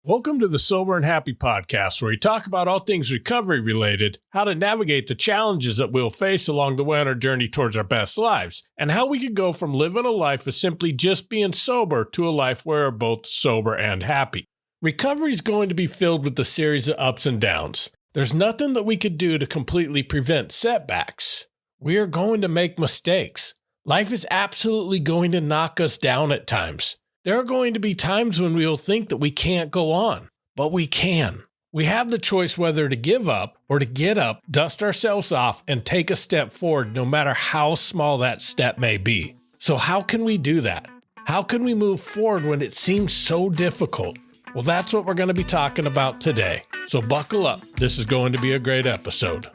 Welcome to the Sober and Happy podcast, where we talk about all things recovery related, how to navigate the challenges that we'll face along the way on our journey towards our best lives, and how we could go from living a life of simply just being sober to a life where we're both sober and happy. Recovery is going to be filled with a series of ups and downs. There's nothing that we could do to completely prevent setbacks. We are going to make mistakes. Life is absolutely going to knock us down at times. There are going to be times when we will think that we can't go on, but we can. We have the choice whether to give up or to get up, dust ourselves off, and take a step forward, no matter how small that step may be. So how can we do that? How can we move forward when it seems so difficult? Well, that's what we're going to be talking about today. So buckle up. This is going to be a great episode.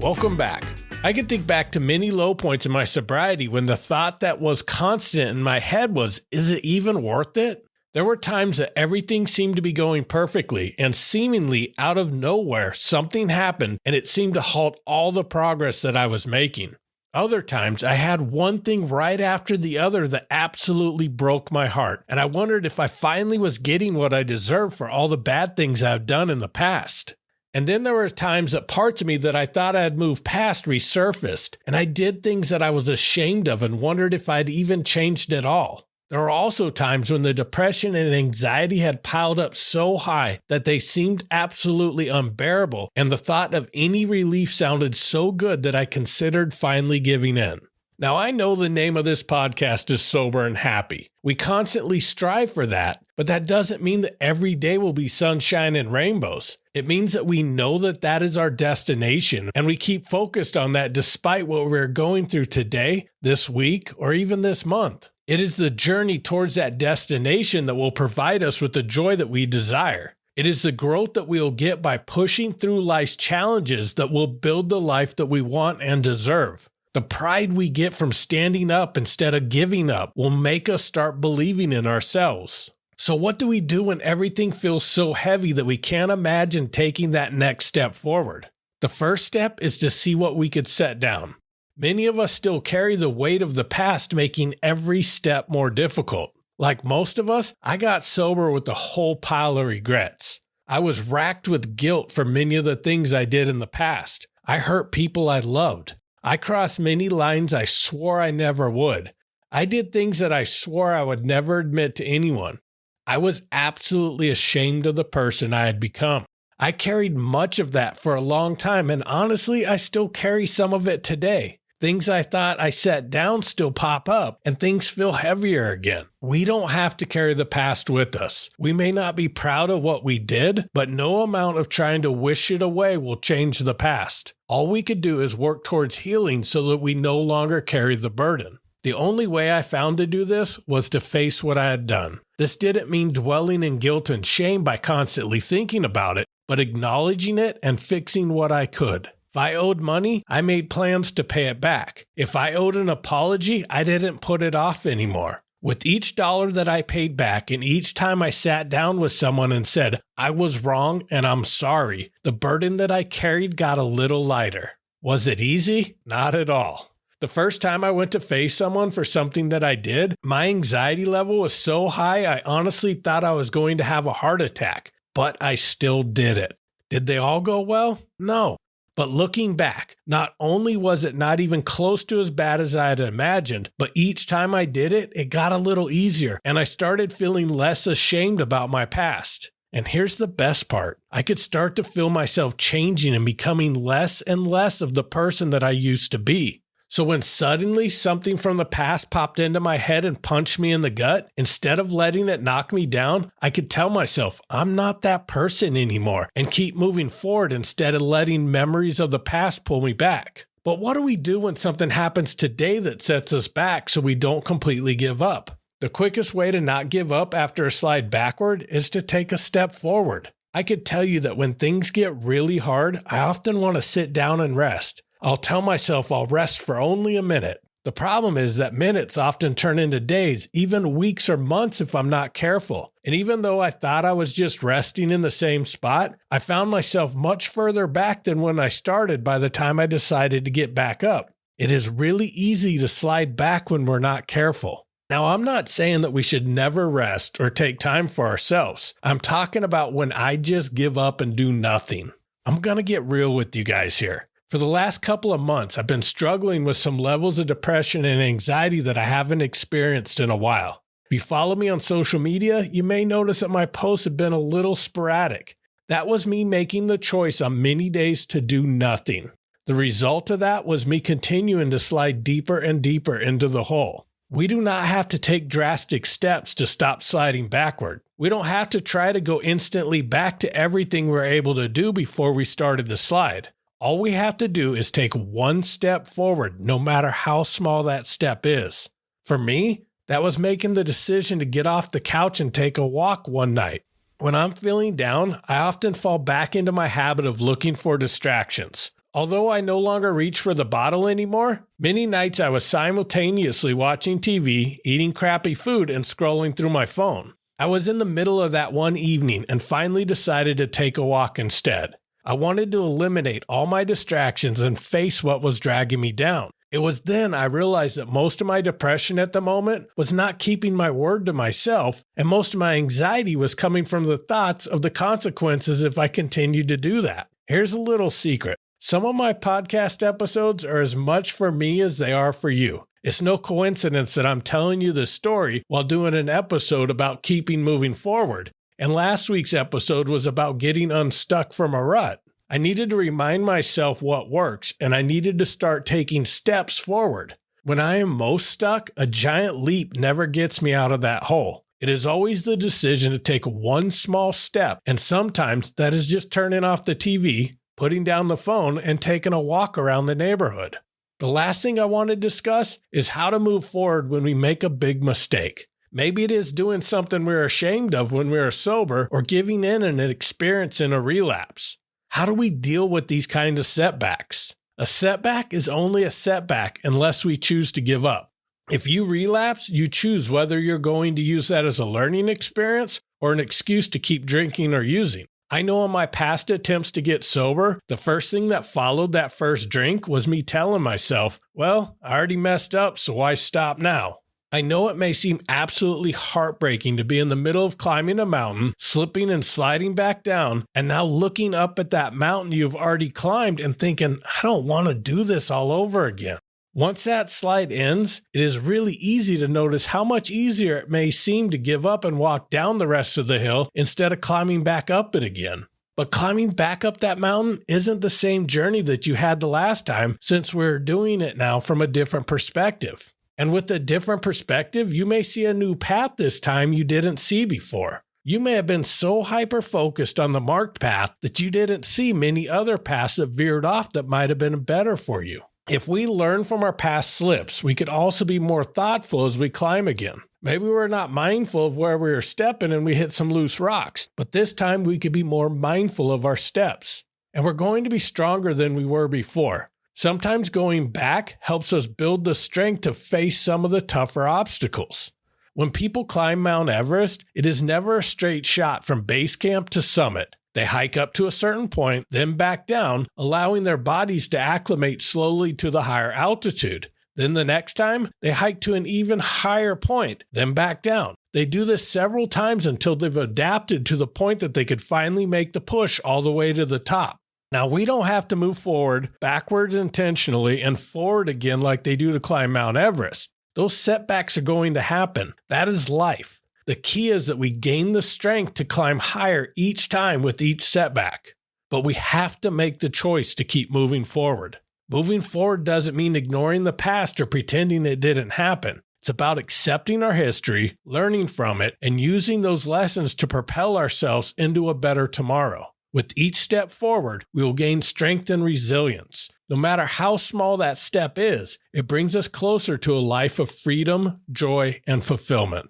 Welcome back. I can think back to many low points in my sobriety when the thought that was constant in my head was, is it even worth it? There were times that everything seemed to be going perfectly, and seemingly out of nowhere, something happened and it seemed to halt all the progress that I was making. Other times, I had one thing right after the other that absolutely broke my heart, and I wondered if I finally was getting what I deserved for all the bad things I've done in the past. And then there were times that parts of me that I thought I had moved past resurfaced, and I did things that I was ashamed of and wondered if I'd even changed at all. There were also times when the depression and anxiety had piled up so high that they seemed absolutely unbearable, and the thought of any relief sounded so good that I considered finally giving in. Now, I know the name of this podcast is Sober and Happy. We constantly strive for that, but that doesn't mean that every day will be sunshine and rainbows. It means that we know that that is our destination, and we keep focused on that despite what we're going through today, this week, or even this month. It is the journey towards that destination that will provide us with the joy that we desire. It is the growth that we will get by pushing through life's challenges that will build the life that we want and deserve. The pride we get from standing up instead of giving up will make us start believing in ourselves. So what do we do when everything feels so heavy that we can't imagine taking that next step forward? The first step is to see what we could set down. Many of us still carry the weight of the past, making every step more difficult. Like most of us, I got sober with a whole pile of regrets. I was racked with guilt for many of the things I did in the past. I hurt people I loved. I crossed many lines I swore I never would. I did things that I swore I would never admit to anyone. I was absolutely ashamed of the person I had become. I carried much of that for a long time, and honestly, I still carry some of it today. Things I thought I set down still pop up, and things feel heavier again. We don't have to carry the past with us. We may not be proud of what we did, but no amount of trying to wish it away will change the past. All we could do is work towards healing so that we no longer carry the burden. The only way I found to do this was to face what I had done. This didn't mean dwelling in guilt and shame by constantly thinking about it, but acknowledging it and fixing what I could. If I owed money, I made plans to pay it back. If I owed an apology, I didn't put it off anymore. With each dollar that I paid back and each time I sat down with someone and said, I was wrong and I'm sorry, the burden that I carried got a little lighter. Was it easy? Not at all. The first time I went to face someone for something that I did, my anxiety level was so high I honestly thought I was going to have a heart attack, but I still did it. Did they all go well? No. But looking back, not only was it not even close to as bad as I had imagined, but each time I did it, it got a little easier, and I started feeling less ashamed about my past. And here's the best part. I could start to feel myself changing and becoming less and less of the person that I used to be. So when suddenly something from the past popped into my head and punched me in the gut, instead of letting it knock me down, I could tell myself I'm not that person anymore and keep moving forward instead of letting memories of the past pull me back. But what do we do when something happens today that sets us back so we don't completely give up? The quickest way to not give up after a slide backward is to take a step forward. I could tell you that when things get really hard, I often want to sit down and rest. I'll tell myself I'll rest for only a minute. The problem is that minutes often turn into days, even weeks or months if I'm not careful. And even though I thought I was just resting in the same spot, I found myself much further back than when I started by the time I decided to get back up. It is really easy to slide back when we're not careful. Now, I'm not saying that we should never rest or take time for ourselves. I'm talking about when I just give up and do nothing. I'm going to get real with you guys here. For the last couple of months, I've been struggling with some levels of depression and anxiety that I haven't experienced in a while. If you follow me on social media, you may notice that my posts have been a little sporadic. That was me making the choice on many days to do nothing. The result of that was me continuing to slide deeper and deeper into the hole. We do not have to take drastic steps to stop sliding backward. We don't have to try to go instantly back to everything we're able to do before we started the slide. All we have to do is take one step forward, no matter how small that step is. For me, that was making the decision to get off the couch and take a walk one night. When I'm feeling down, I often fall back into my habit of looking for distractions. Although I no longer reach for the bottle anymore, many nights I was simultaneously watching TV, eating crappy food, and scrolling through my phone. I was in the middle of that one evening and finally decided to take a walk instead. I wanted to eliminate all my distractions and face what was dragging me down. It was then I realized that most of my depression at the moment was not keeping my word to myself, and most of my anxiety was coming from the thoughts of the consequences if I continued to do that. Here's a little secret. Some of my podcast episodes are as much for me as they are for you. It's no coincidence that I'm telling you this story while doing an episode about keeping moving forward. And last week's episode was about getting unstuck from a rut. I needed to remind myself what works, and I needed to start taking steps forward. When I am most stuck, a giant leap never gets me out of that hole. It is always the decision to take one small step, and sometimes that is just turning off the TV, putting down the phone, and taking a walk around the neighborhood. The last thing I want to discuss is how to move forward when we make a big mistake. Maybe it is doing something we're ashamed of when we're sober, or giving in and experiencing a relapse. How do we deal with these kind of setbacks? A setback is only a setback unless we choose to give up. If you relapse, you choose whether you're going to use that as a learning experience or an excuse to keep drinking or using. I know in my past attempts to get sober, the first thing that followed that first drink was me telling myself, well, I already messed up, so why stop now? I know it may seem absolutely heartbreaking to be in the middle of climbing a mountain, slipping and sliding back down, and now looking up at that mountain you've already climbed and thinking, I don't want to do this all over again. Once that slide ends, it is really easy to notice how much easier it may seem to give up and walk down the rest of the hill instead of climbing back up it again. But climbing back up that mountain isn't the same journey that you had the last time, since we're doing it now from a different perspective. And with a different perspective, you may see a new path this time you didn't see before. You may have been so hyper-focused on the marked path that you didn't see many other paths that veered off that might have been better for you. If we learn from our past slips, we could also be more thoughtful as we climb again. Maybe we're not mindful of where we were stepping and we hit some loose rocks, but this time we could be more mindful of our steps. And we're going to be stronger than we were before. Sometimes going back helps us build the strength to face some of the tougher obstacles. When people climb Mount Everest, it is never a straight shot from base camp to summit. They hike up to a certain point, then back down, allowing their bodies to acclimate slowly to the higher altitude. Then the next time, they hike to an even higher point, then back down. They do this several times until they've adapted to the point that they could finally make the push all the way to the top. Now, we don't have to move forward, backwards intentionally, and forward again like they do to climb Mount Everest. Those setbacks are going to happen. That is life. The key is that we gain the strength to climb higher each time with each setback. But we have to make the choice to keep moving forward. Moving forward doesn't mean ignoring the past or pretending it didn't happen. It's about accepting our history, learning from it, and using those lessons to propel ourselves into a better tomorrow. With each step forward, we will gain strength and resilience. No matter how small that step is, it brings us closer to a life of freedom, joy, and fulfillment.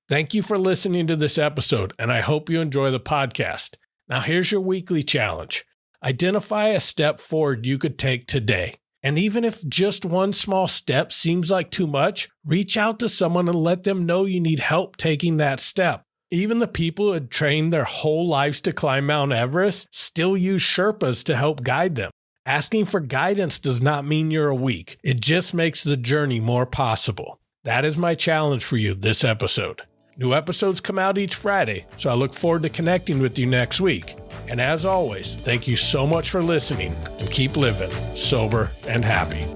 Thank you for listening to this episode, and I hope you enjoy the podcast. Now here's your weekly challenge. Identify a step forward you could take today. And even if just one small step seems like too much, reach out to someone and let them know you need help taking that step. Even the people who had trained their whole lives to climb Mount Everest still use Sherpas to help guide them. Asking for guidance does not mean you're weak. It just makes the journey more possible. That is my challenge for you this episode. New episodes come out each Friday, so I look forward to connecting with you next week. And as always, thank you so much for listening, and keep living sober and happy.